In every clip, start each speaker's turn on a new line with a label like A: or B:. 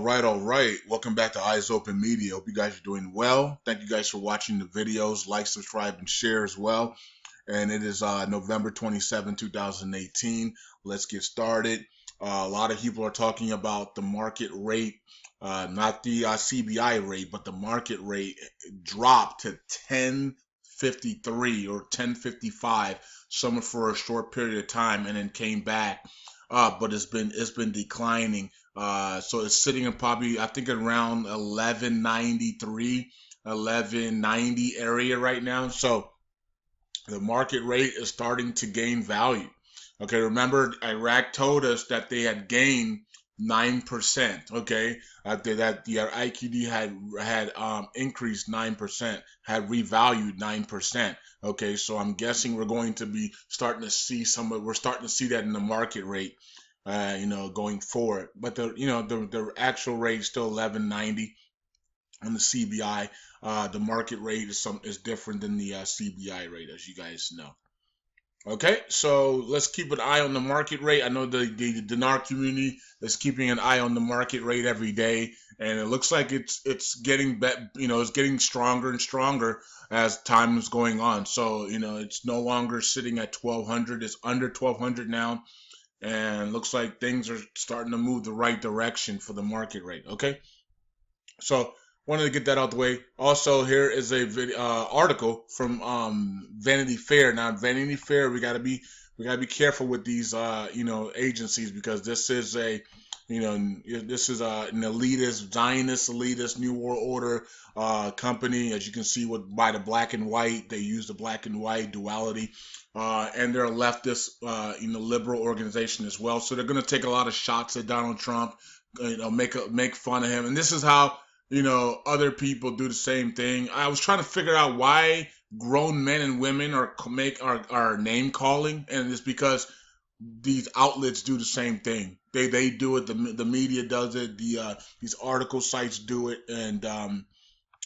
A: All right. Welcome back to Eyes Open Media. Hope you guys are doing well. Thank you guys for watching the videos. Like, subscribe, and share as well. And it is November 27, 2018. Let's get started. A lot of people are talking about the market rate, not the CBI rate, but the market rate dropped to 1053 or 1055, somewhere for a short period of time, and then came back. But it's been declining. So it's sitting in probably, I think, around 1193, 1190 area right now. So the market rate is starting to gain value. Okay, remember Iraq told us that they had gained 9%. Okay, that the IQD had increased 9%, had revalued 9%. Okay, so I'm guessing we're going to be starting to see we're starting to see that in the market rate, going forward. But the actual rate is still 1190 on the CBI. The market rate is different than the CBI rate, as you guys know. Okay, so let's keep an eye on the market rate. I know the Dinar community is keeping an eye on the market rate every day, and it looks like it's getting it's getting stronger and stronger as time is going on. So it's no longer sitting at 1200; it's under 1200 now, and looks like things are starting to move the right direction for the market rate. Okay, so wanted to get that out the way. Also, here is a video, article from Vanity Fair. Now, Vanity Fair, we gotta be careful with these agencies, because this is an elitist, Zionist elitist, New World Order company. As you can see, by the black and white, they use the black and white duality, and they're a leftist, liberal organization as well. So they're gonna take a lot of shots at Donald Trump, make fun of him, and this is how other people do the same thing. I was trying to figure out why grown men and women are name calling, and it's because these outlets do the same thing. They do it. The media does it. These article sites do it, and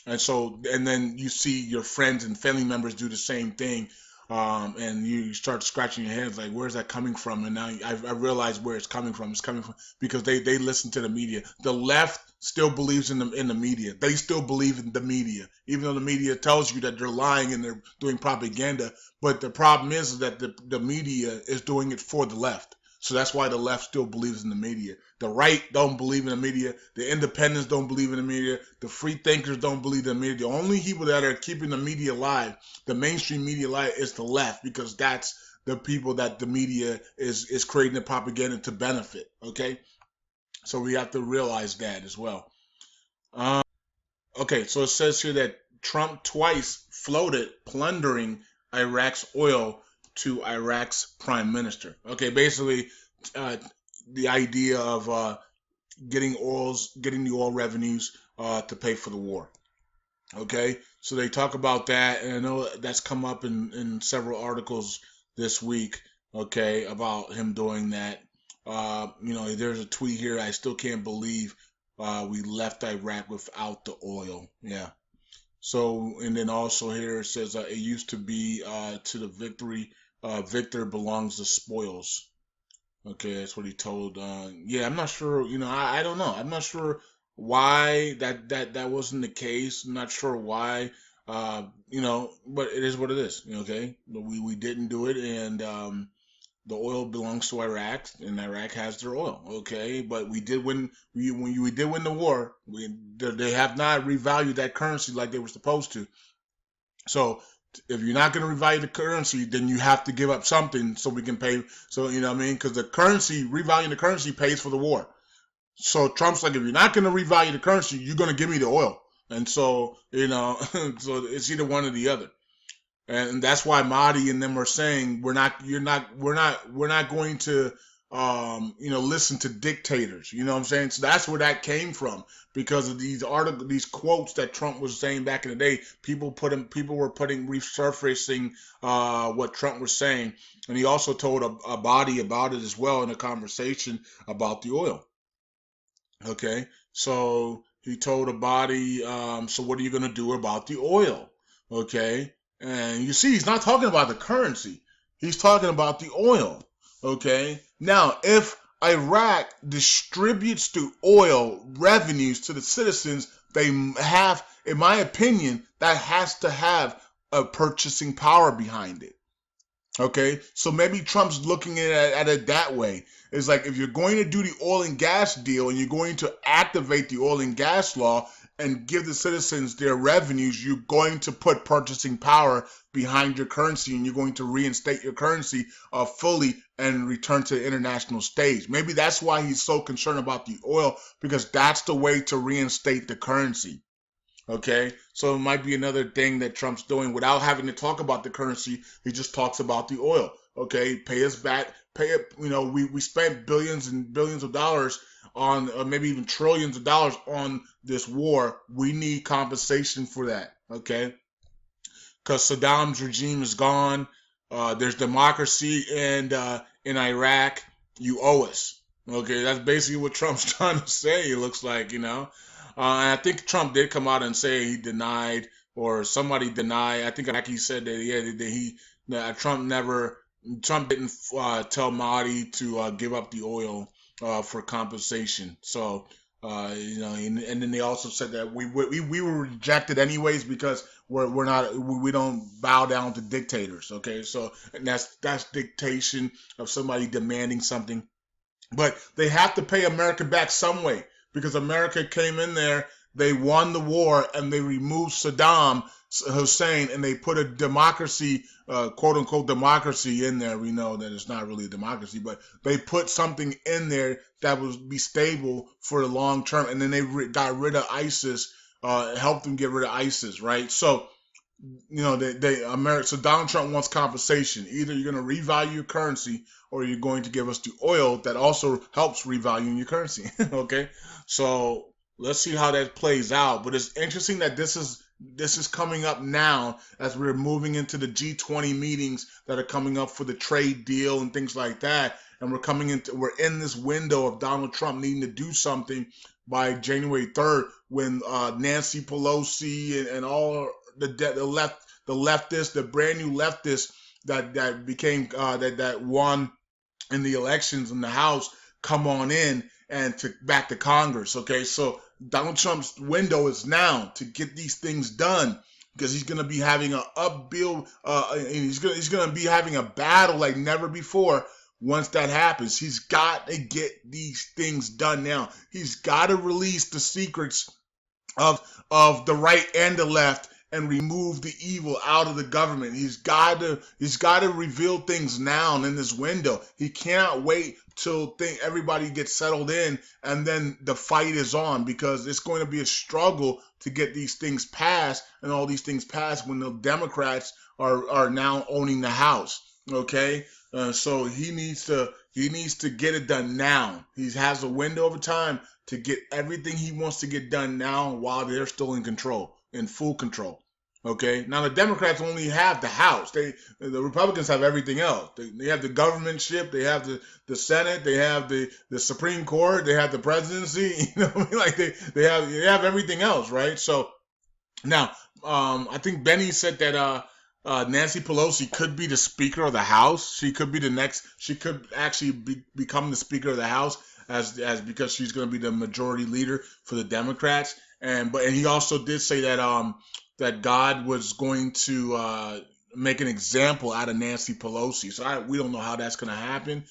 A: then you see your friends and family members do the same thing. And you start scratching your heads like, where's that coming from? And now I realize where it's coming from. It's coming from because they listen to the media. The left still believes in the media. They still believe in the media, even though the media tells you that they're lying and they're doing propaganda. But the problem is that the media is doing it for the left. So that's why the left still believes in the media. The right don't believe in the media. The independents don't believe in the media. The free thinkers don't believe in the media. The only people that are keeping the media alive, the mainstream media alive, is the left, because that's the people that the media is creating the propaganda to benefit. Okay, so we have to realize that as well. Okay, so it says here that Trump twice floated plundering Iraq's oil to Iraq's prime minister. Okay, basically, the idea of getting the oil revenues to pay for the war. Okay, so they talk about that, and I know that's come up in several articles this week. Okay, about him doing that. There's a tweet here. I still can't believe we left Iraq without the oil. Yeah. So, and then also here it says it used to be to the victor belongs the spoils. Okay, that's what he told. Yeah, I'm not sure. I don't know. I'm not sure why that wasn't the case. I'm not sure why. But it is what it is. Okay, but we didn't do it, and the oil belongs to Iraq, and Iraq has their oil. Okay, but we did win. We did win the war. They have not revalued that currency like they were supposed to. So if you're not going to revalue the currency, then you have to give up something so we can pay. So because the currency, revaluing the currency, pays for the war. So Trump's like, if you're not going to revalue the currency, you're going to give me the oil. And so so it's either one or the other. And that's why Mahdi and them are saying we're not going to listen to dictators. You know what I'm saying? So that's where that came from, because of these quotes that Trump was saying back in the day. People were resurfacing what Trump was saying, and he also told a body about it as well in a conversation about the oil. Okay, so he told a body, so what are you going to do about the oil? Okay. And you see, he's not talking about the currency. He's talking about the oil. Okay. Now, if Iraq distributes the oil revenues to the citizens. They have, in my opinion, that has to have a purchasing power behind it. Okay, so maybe Trump's looking at it that way. It's like if you're going to do the oil and gas deal and you're going to activate the oil and gas law and give the citizens their revenues, you're going to put purchasing power behind your currency and you're going to reinstate your currency fully and return to the international stage. Maybe that's why he's so concerned about the oil, because that's the way to reinstate the currency. Okay, so it might be another thing that Trump's doing without having to talk about the currency. He just talks about the oil. Okay, pay us back, pay it. You know, we spent billions and billions of dollars on, maybe even trillions of dollars on this war. We need compensation for that. Okay, because Saddam's regime is gone. There's democracy in Iraq. You owe us. Okay, that's basically what Trump's trying to say. It looks like, you know. And I think Trump did come out and say he denied, or somebody denied. I think Iraqi said that, yeah, that Trump didn't tell Mahdi to give up the oil for compensation. So you know, and then they also said that we were rejected anyways because we don't bow down to dictators. Okay, so and that's dictation of somebody demanding something, but they have to pay America back some way, because America came in there, they won the war, and they removed Saddam Hussein, and they put a democracy, quote unquote democracy, in there. We know that it's not really a democracy, but they put something in there that would be stable for the long term, and then they got rid of ISIS, helped them get rid of ISIS, right? So, you know, so Donald Trump wants compensation. Either you're going to revalue your currency, or you're going to give us the oil that also helps revalue your currency. Okay, so let's see how that plays out. But it's interesting that this is coming up now as we're moving into the G20 meetings that are coming up for the trade deal and things like that. And we're in this window of Donald Trump needing to do something by January 3rd, when Nancy Pelosi and all the leftists, the brand new leftists that became that won in the elections in the House, come on in and back to Congress. Okay, so Donald Trump's window is now to get these things done, because he's going to be having an upbuild, and he's going to be having a battle like never before. Once that happens, he's got to get these things done now. He's got to release the secrets of the right and the left and remove the evil out of the government. He's got to reveal things now in this window. He can't wait till everybody gets settled in and then the fight is on, because it's going to be a struggle to get these things passed, and all these things passed when the Democrats are now owning the House. Okay, so he needs to get it done now. He has a window of time to get everything he wants to get done now while they're still in control, in full control. Okay, now the Democrats only have the House. The Republicans have everything else. They have the governmentship, they have the Senate, they have the Supreme Court, they have the presidency. You know what I mean? Like they have everything else, right? So now, I think Benny said that Nancy Pelosi could be the Speaker of the House. She could be the next. She could actually become the Speaker of the House, as because she's going to be the majority leader for the Democrats. And he also did say that that God was going to make an example out of Nancy Pelosi. So we don't know how that's going to happen.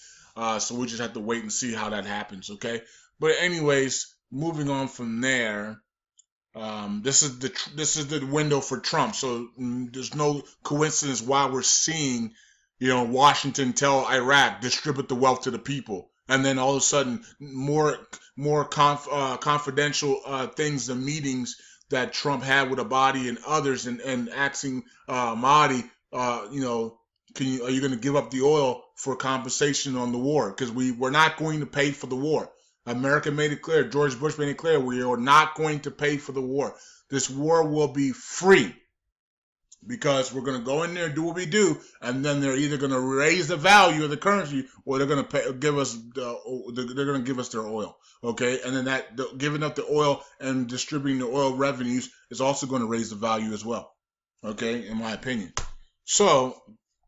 A: So we just have to wait and see how that happens. Okay. But anyways, moving on from there. This is the window for Trump. So there's no coincidence why we're seeing, you know, Washington tell Iraq, distribute the wealth to the people, and then all of a sudden more confidential things and meetings that Trump had with Abadi and others, and asking Mahdi, you know, are you going to give up the oil for compensation on the war? Because we're not going to pay for the war. America made it clear, George Bush made it clear, we are not going to pay for the war. This war will be free, because we're going to go in there and do what we do, and then they're either going to raise the value of the currency, or they're going to give us their oil. Okay, and then giving up the oil and distributing the oil revenues is also going to raise the value as well. Okay, in my opinion. So,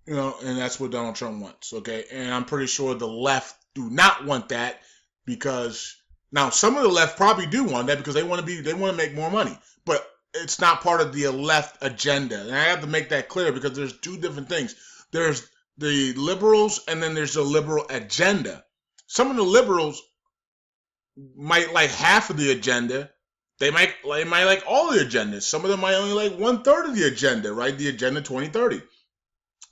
A: you know, and that's what Donald Trump wants. Okay, and I'm pretty sure the left do not want that, because now some of the left probably do want that because they want to make more money, but it's not part of the left agenda. And I have to make that clear because there's two different things. There's the liberals and then there's the liberal agenda. Some of the liberals might like half of the agenda. They might like all the agendas. Some of them might only like 1/3 of the agenda, right? The Agenda 2030.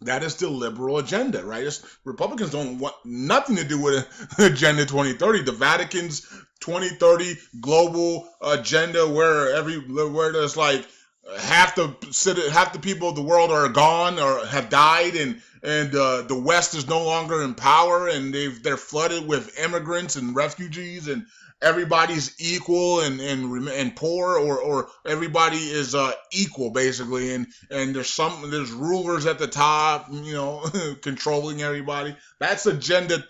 A: That is the liberal agenda, right? Republicans don't want nothing to do with Agenda 2030. The Vatican's 2030 global agenda, where there's like half the people of the world are gone or have died, and the West is no longer in power, and they're flooded with immigrants and refugees, and everybody's equal and poor, or everybody is equal basically, and there's rulers at the top, controlling everybody. That's Agenda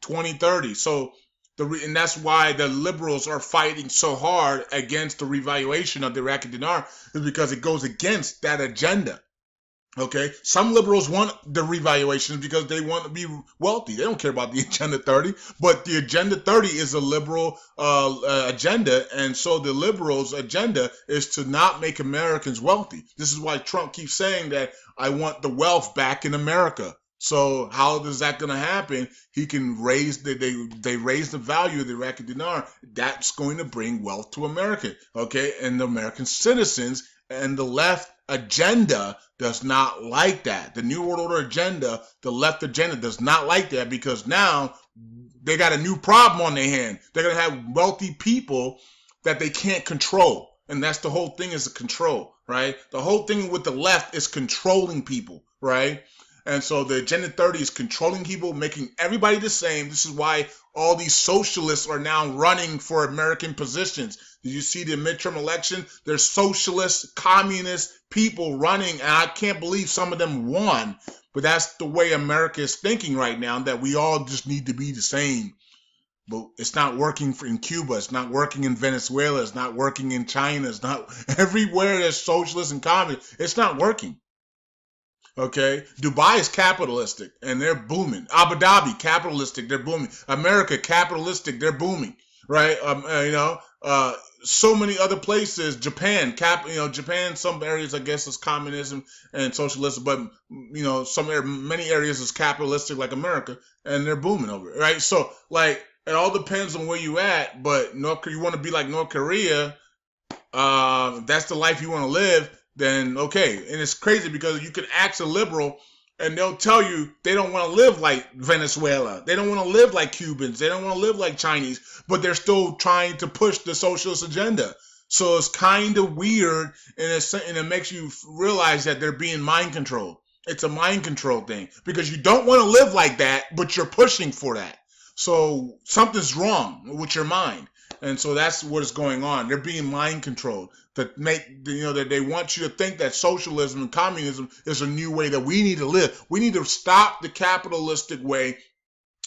A: 2030. So and that's why the liberals are fighting so hard against the revaluation of the Iraqi dinar, is because it goes against that agenda. Okay, some liberals want the revaluation because they want to be wealthy. They don't care about the Agenda 30, but the Agenda 30 is a liberal agenda, and so the liberals' agenda is to not make Americans wealthy. This is why Trump keeps saying that I want the wealth back in America. So how is that going to happen? He can raise they raise the value of the Iraqi dinar. That's going to bring wealth to America, okay, and the American citizens. And the left agenda does not like that. The New World Order agenda, the left agenda does not like that, because now they got a new problem on their hand. They're going to have wealthy people that they can't control. And that's the whole thing, is the control, right? The whole thing with the left is controlling people, right? And so the Agenda 30 is controlling people, making everybody the same. This is why all these socialists are now running for American positions. Did you see the midterm election? There's socialist, communist people running, and I can't believe some of them won. But that's the way America is thinking right now, that we all just need to be the same. But it's not working in Cuba. It's not working in Venezuela. It's not working in China. It's not everywhere there's socialists and communists. It's not working. Okay, Dubai is capitalistic and they're booming. Abu Dhabi, capitalistic, they're booming. America, capitalistic, they're booming. Right? So many other places. Japan, Japan. Some areas, I guess, is communism and socialism, but many areas is capitalistic, like America, and they're booming over it. Right? So, like, it all depends on where you at. But you want to be like North Korea. That's the life you want to live. Then okay. And it's crazy because you can ask a liberal and they'll tell you they don't want to live like Venezuela. They don't want to live like Cubans. They don't want to live like Chinese, but they're still trying to push the socialist agenda. So it's kind of weird, and it makes you realize that they're being mind controlled. It's a mind control thing, because you don't want to live like that, but you're pushing for that. So something's wrong with your mind. And so that's what is going on. They're being mind controlled to make, that they want you to think that socialism and communism is a new way that we need to live. We need to stop the capitalistic way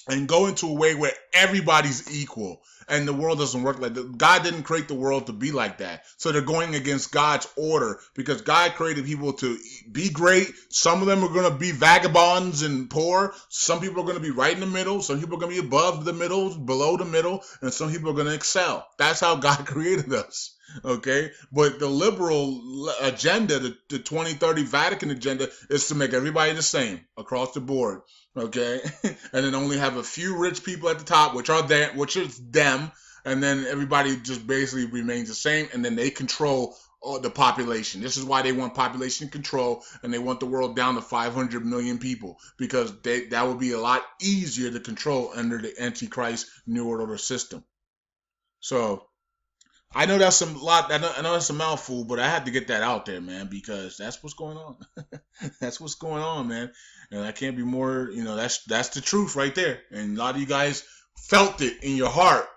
A: and go into a way where everybody's equal. And the world doesn't work like that. God didn't create the world to be like that. So they're going against God's order, because God created people to be great. Some of them are going to be vagabonds and poor. Some people are going to be right in the middle. Some people are going to be above the middle, below the middle. And some people are going to excel. That's how God created us. Okay? But the liberal agenda, the 2030 Vatican agenda, is to make everybody the same across the board. Okay, and then only have a few rich people at the top, which is them, and then everybody just basically remains the same, and then they control the population. This is why they want population control, and they want the world down to 500 million people, because that would be a lot easier to control under the Antichrist New World Order system. So I know that's a lot. I know that's a mouthful, but I had to get that out there, man, because that's what's going on. That's what's going on, man. And I can't be more. That's the truth right there. And a lot of you guys felt it in your heart,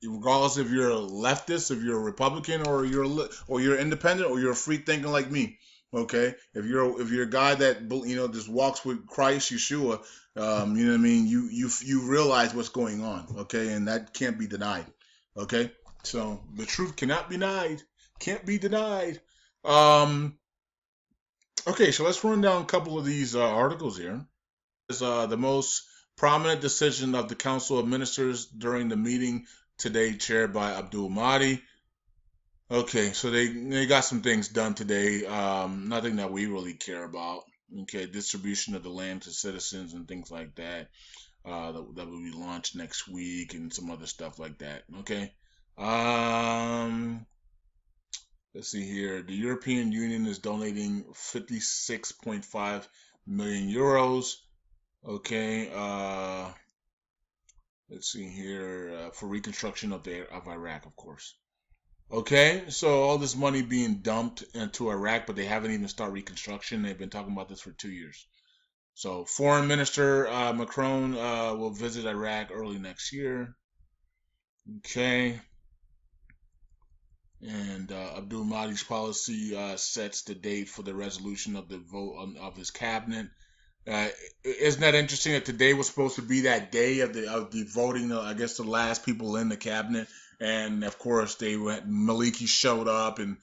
A: regardless if you're a leftist, if you're a Republican, or you're independent, or you're a free thinker like me. Okay, if you're a guy that just walks with Christ, Yeshua, you know what I mean. You realize what's going on. Okay, and that can't be denied. Okay. So the truth cannot be denied. Can't be denied. Okay, so let's run down a couple of these articles here. It's the most Prominent decision of the Council of Ministers during the meeting today, chaired by Abdul Mahdi. Okay, so they got some things done today. Nothing that we really care about. Okay, distribution of the land to citizens and things like that. That will be launched next week and some other stuff like that. Okay. Let's see here. The European Union is donating 56.5 million euros. Okay. Let's see here for reconstruction of Iraq, of course. Okay, so all this money being dumped into Iraq, but they haven't even started reconstruction. They've been talking about this for 2 years. So, Foreign Minister Macron will visit Iraq early next year. Okay. And Abdul Mahdi's policy sets the date for the resolution of the vote of his cabinet. Isn't that interesting that today was supposed to be that day of the voting? I guess the last people in the cabinet, and of course they went. Maliki showed up, and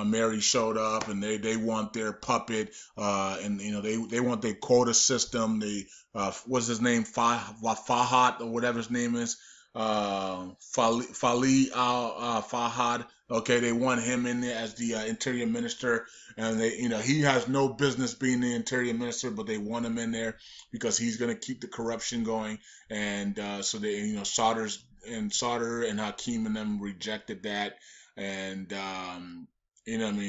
A: Mary showed up, and they want their puppet, and they want their quota system. What's his name, Fahad or whatever his name is, Fali al Fahad. Okay, they want him in there as the interior minister, and he has no business being the interior minister, but they want him in there because he's going to keep the corruption going. And so they, Sauder and Hakim and them rejected that, and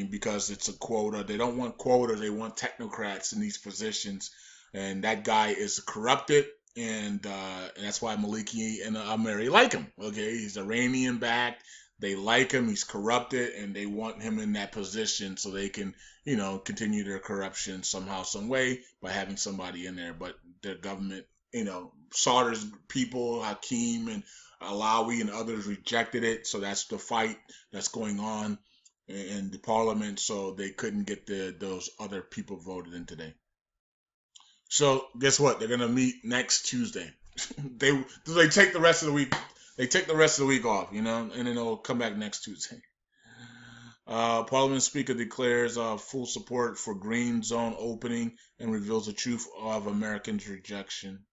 A: because it's a quota. They don't want quotas; they want technocrats in these positions, and that guy is corrupted. And that's why Maliki and Mary like him. Okay, he's Iranian backed. They like him. He's corrupted, and they want him in that position so they can, continue their corruption somehow, some way by having somebody in there. But their government, Sauder's people, Hakim and Alawi and others rejected it. So that's the fight that's going on in the parliament. So they couldn't get those other people voted in today. So guess what? They're gonna meet next Tuesday. they take the rest of the week. They take the rest of the week off, and then they'll come back next Tuesday. Parliament Speaker declares full support for Green Zone opening and reveals the truth of Americans' rejection.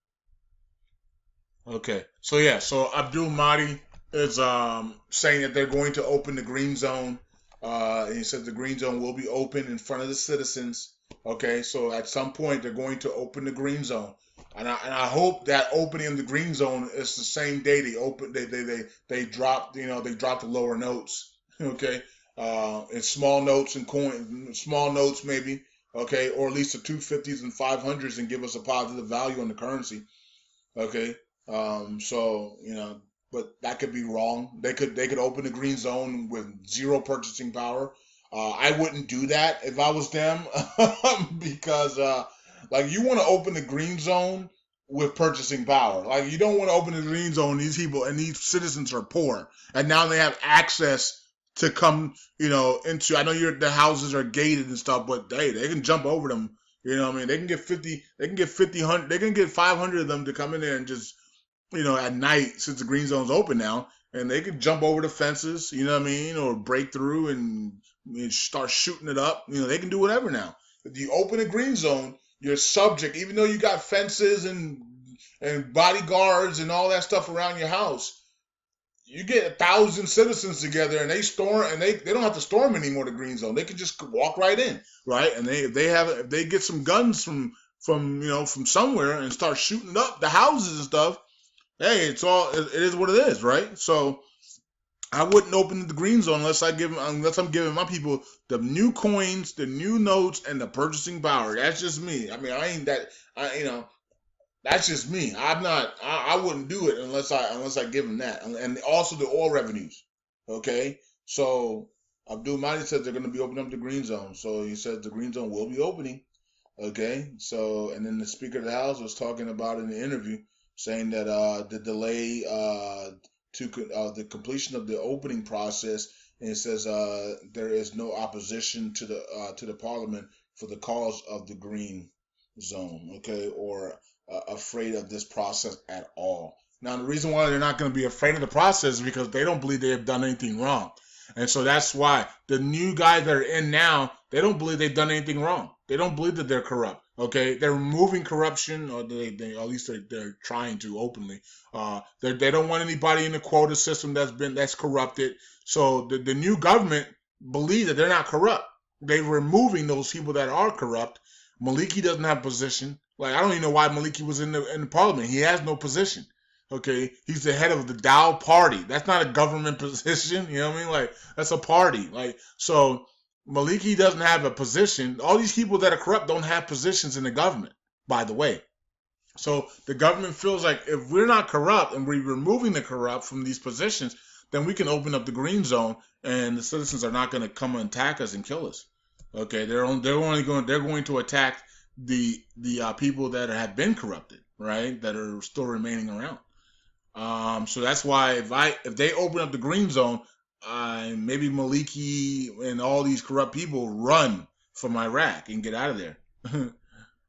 A: Okay, so Abdul Mahdi is saying that they're going to open the Green Zone. He says the Green Zone will be open in front of the citizens. Okay, so at some point they're going to open the Green Zone. And I hope that opening of the Green Zone is the same day they dropped the lower notes, okay, in small notes and small notes maybe, okay, or at least the 250s and 500s and give us a positive value on the currency, okay, but that could be wrong. They could open the Green Zone with zero purchasing power. I wouldn't do that if I was them because you want to open the Green Zone with purchasing power. Like, you don't want to open the Green Zone. These people and these citizens are poor, and now they have access to come, into. I know the houses are gated and stuff, but they can jump over them. They can get 50. They can get 50. They can get 500 of them to come in there and just, at night, since the Green Zone's open now, and they can jump over the fences. Or break through and start shooting it up. They can do whatever now. If you open a Green Zone, you're subject, even though you got fences and bodyguards and all that stuff around your house. You get 1,000 citizens together and they don't have to storm anymore the Green Zone. They can just walk right in, right? And if they get some guns from somewhere and start shooting up the houses and stuff, hey, it is what it is, right? So I wouldn't open the Green Zone unless I'm giving my people the new coins, the new notes, and the purchasing power. That's just me. That's just me. I wouldn't do it unless I give them that, and also the oil revenues. Okay, so Abdul Mahdi says they're going to be opening up the Green Zone. So he says the Green Zone will be opening. Okay, so and then the Speaker of the House was talking about in the interview, saying that the delay to the completion of the opening process, and it says there is no opposition to the Parliament for the cause of the Green Zone, okay, or afraid of this process at all. Now, the reason why they're not going to be afraid of the process is because they don't believe they have done anything wrong. And so that's why the new guys that are in now, they don't believe they've done anything wrong. They don't believe that they're corrupt. Okay, they're removing corruption, or they at least they're trying to openly. They don't want anybody in the quota system that's corrupted. So the new government believe that they're not corrupt. They're removing those people that are corrupt. Maliki doesn't have a position. Like, I don't even know why Maliki was in the parliament. He has no position. Okay, he's the head of the Dow party. That's not a government position. You know what I mean? Like, that's a party. Like, so Maliki doesn't have a position. All these people that are corrupt don't have positions in the government, by the way. So the government feels like if we're not corrupt and we're removing the corrupt from these positions, then we can open up the green zone and the citizens are not going to come and attack us and kill us. Okay, they're going to attack the people that have been corrupted, right? That are still remaining around. So that's why if they open up the green zone, maybe Maliki and all these corrupt people run from Iraq and get out of there.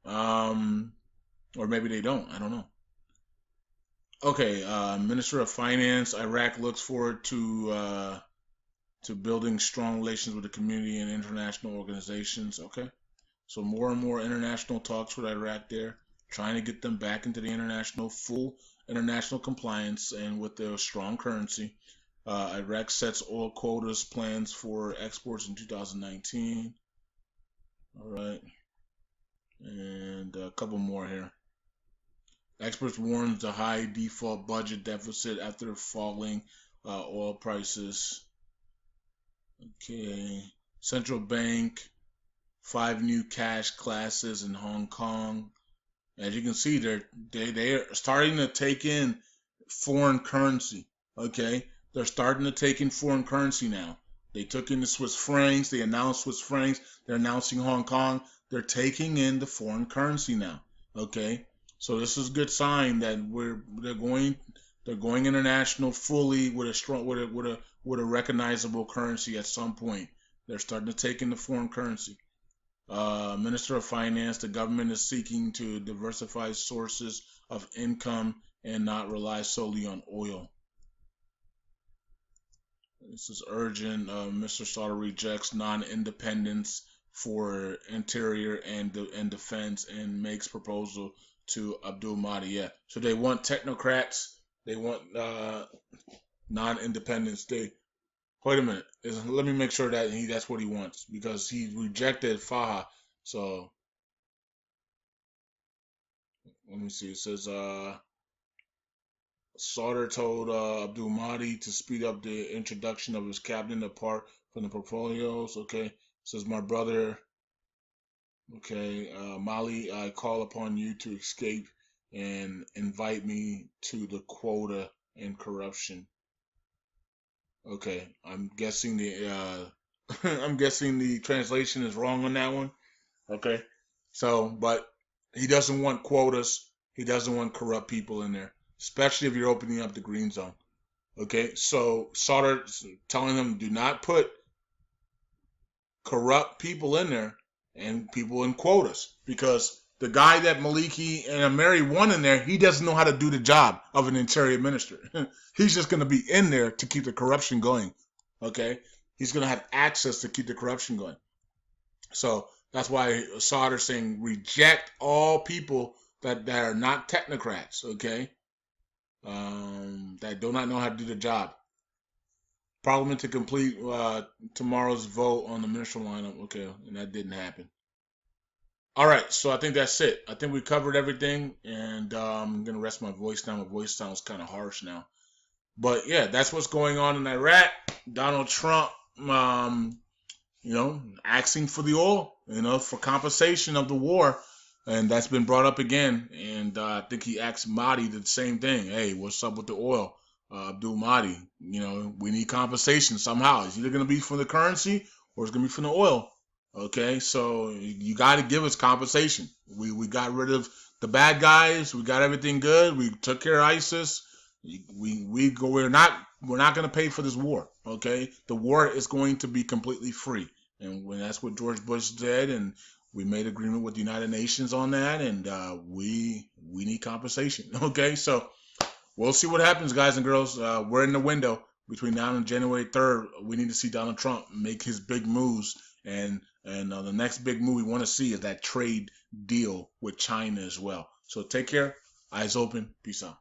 A: Or maybe they don't. I don't know. Okay, Minister of Finance, Iraq looks forward to building strong relations with the community and international organizations. Okay, so more and more international talks with Iraq there, trying to get them back into the full international compliance and with their strong currency. Iraq sets oil quotas plans for exports in 2019. All right, and a couple more here. Experts warn the high default budget deficit after falling oil prices. Okay. Central bank, 5 new cash classes in Hong Kong. As you can see, they're starting to take in foreign currency. Okay, they're starting to take in foreign currency now. They took in the Swiss francs. They announced Swiss francs. They're announcing Hong Kong. They're taking in the foreign currency now. Okay, so this is a good sign that they're going international fully with a recognizable currency at some point. They're starting to take in the foreign currency. Minister of Finance, the government is seeking to diversify sources of income and not rely solely on oil. This is urgent. Mr. Sauter rejects non-independence for interior and defense and makes proposal to Abdul Mahdi. Yeah, so they want technocrats. They want non-independence. Wait a minute. Let me make sure that that's what he wants, because he rejected Faha. So let me see. It says Sauter told Abdul Mahdi to speed up the introduction of his cabinet apart from the portfolios. Okay. It says, my brother. Okay, Mali, I call upon you to escape and invite me to the quota and corruption. Okay, I'm guessing the I'm guessing the translation is wrong on that one. Okay, so but he doesn't want quotas. He doesn't want corrupt people in there, especially if you're opening up the green zone. Okay, so Sauter telling them do not put corrupt people in there and people in quotas, because the guy that Maliki and Ameri want in there, he doesn't know how to do the job of an interior minister. He's just going to be in there to keep the corruption going. Okay, he's going to have access to keep the corruption going. So that's why Sauter's saying reject all people that are not technocrats. Okay, that do not know how to do the job. Parliament to complete tomorrow's vote on the ministerial lineup. Okay, and that didn't happen. All right, so I think that's it. I think we covered everything, and I'm going to rest my voice now. My voice sounds kind of harsh now. But yeah, that's what's going on in Iraq. Donald Trump, asking for the oil, for compensation of the war. And that's been brought up again. And I think he asked Mahdi the same thing. Hey, what's up with the oil? Abdul Mahdi, we need compensation somehow. It's either going to be from the currency or it's going to be from the oil. Okay, so you got to give us compensation. We got rid of the bad guys. We got everything good. We took care of ISIS. We're not going to pay for this war. Okay, the war is going to be completely free, and that's what George Bush did, and we made agreement with the United Nations on that, and we need compensation. Okay, so we'll see what happens, guys and girls. We're in the window. between now and January 3rd, we need to see Donald Trump make his big moves, and the next big move we want to see is that trade deal with China as well. So take care. Eyes open. Peace out.